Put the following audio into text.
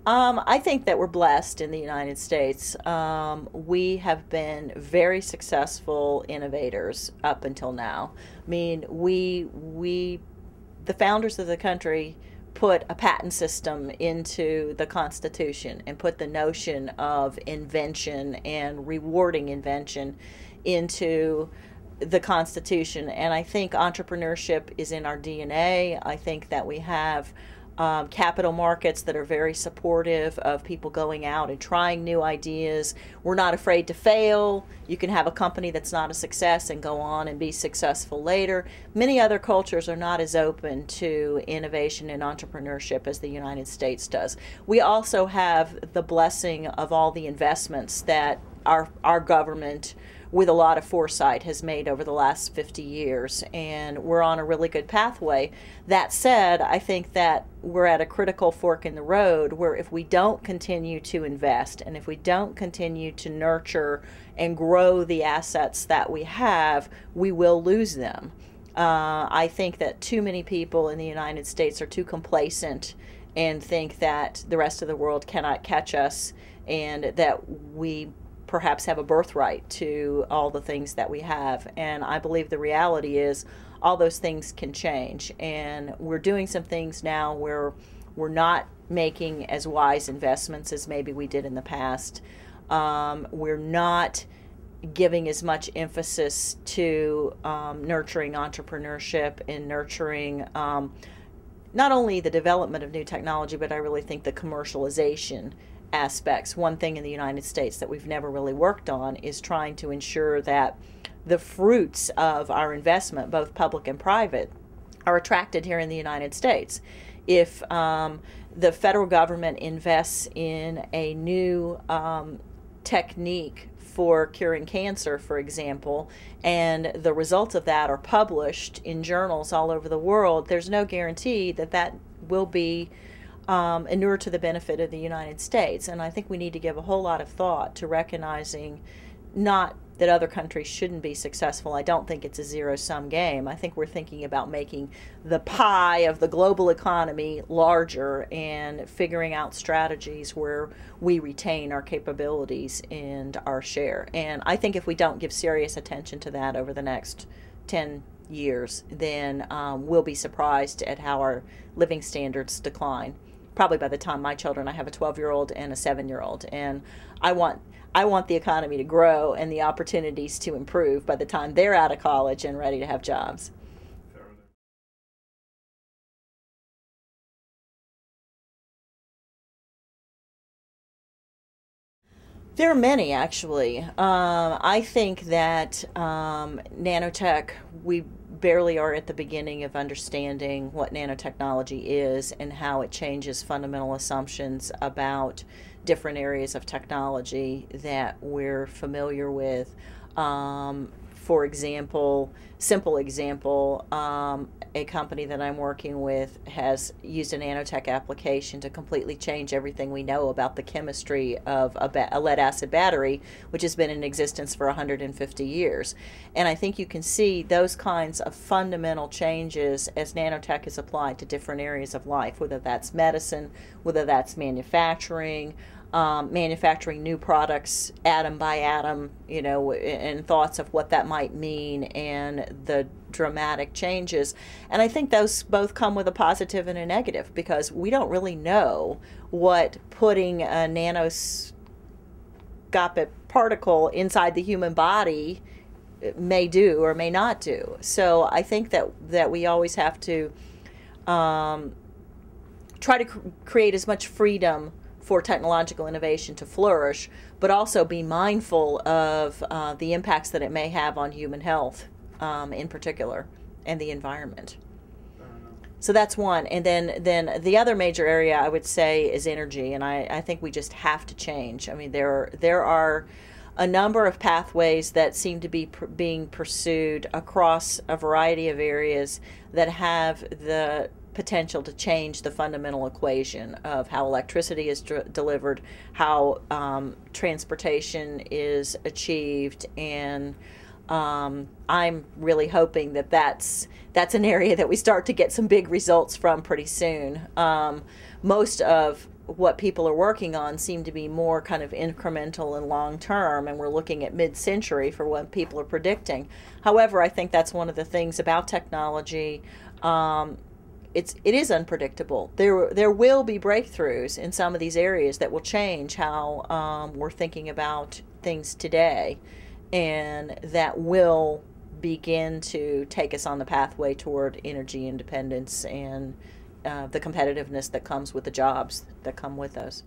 I think that we're blessed in the United States. We have been very successful innovators up until now. I mean, the founders of the country put a patent system into the Constitution and put the notion of invention and rewarding invention into the Constitution. And I think entrepreneurship is in our DNA. I think that we have capital markets that are very supportive of people going out and trying new ideas. We're not afraid to fail. You can have a company that's not a success and go on and be successful later. Many other cultures are not as open to innovation and entrepreneurship as the United States does. We also have the blessing of all the investments that our government, with a lot of foresight, has made over the last 50 years, and we're on a really good pathway. That said, I think that we're at a critical fork in the road where if we don't continue to invest and if we don't continue to nurture and grow the assets that we have, we will lose them. I think that too many people in the United States are too complacent and think that the rest of the world cannot catch us and that we perhaps have a birthright to all the things that we have. And I believe the reality is all those things can change. And we're doing some things now where we're not making as wise investments as maybe we did in the past. We're not giving as much emphasis to nurturing entrepreneurship and nurturing not only the development of new technology, but I really think the commercialization aspects. One thing in the United States that we've never really worked on is trying to ensure that the fruits of our investment, both public and private, are attracted here in the United States. If the federal government invests in a new technique for curing cancer, for example, and the results of that are published in journals all over the world, there's no guarantee that that will be inure to the benefit of the United States. And I think we need to give a whole lot of thought to recognizing not that other countries shouldn't be successful. I don't think it's a zero-sum game. I think we're thinking about making the pie of the global economy larger and figuring out strategies where we retain our capabilities and our share. And I think if we don't give serious attention to that over the next 10 years, then we'll be surprised at how our living standards decline. Probably by the time my children, I have a 12-year-old and a 7-year-old, and I want the economy to grow and the opportunities to improve by the time they're out of college and ready to have jobs. There are many, actually. I think that nanotech, we barely are at the beginning of understanding what nanotechnology is and how it changes fundamental assumptions about different areas of technology that we're familiar with. For example, simple example, a company that I'm working with has used a nanotech application to completely change everything we know about the chemistry of a lead acid battery, which has been in existence for 150 years. And I think you can see those kinds of fundamental changes as nanotech is applied to different areas of life, whether that's medicine, whether that's manufacturing, manufacturing new products atom by atom, you know, and thoughts of what that might mean and the dramatic changes. And I think those both come with a positive and a negative, because we don't really know what putting a nanoscopic particle inside the human body may do or may not do. So I think that we always have to try to create as much freedom for technological innovation to flourish, but also be mindful of the impacts that it may have on human health in particular, and the environment. So that's one. And then the other major area I would say is energy, and I think we just have to change. I mean, there are a number of pathways that seem to be being pursued across a variety of areas that have the potential to change the fundamental equation of how electricity is delivered, how transportation is achieved, and I'm really hoping that that's an area that we start to get some big results from pretty soon. Most of what people are working on seem to be more kind of incremental and long term, and we're looking at mid-century for what people are predicting. However, I think that's one of the things about technology. It is unpredictable. There will be breakthroughs in some of these areas that will change how we're thinking about things today, and that will begin to take us on the pathway toward energy independence and the competitiveness that comes with the jobs that come with those.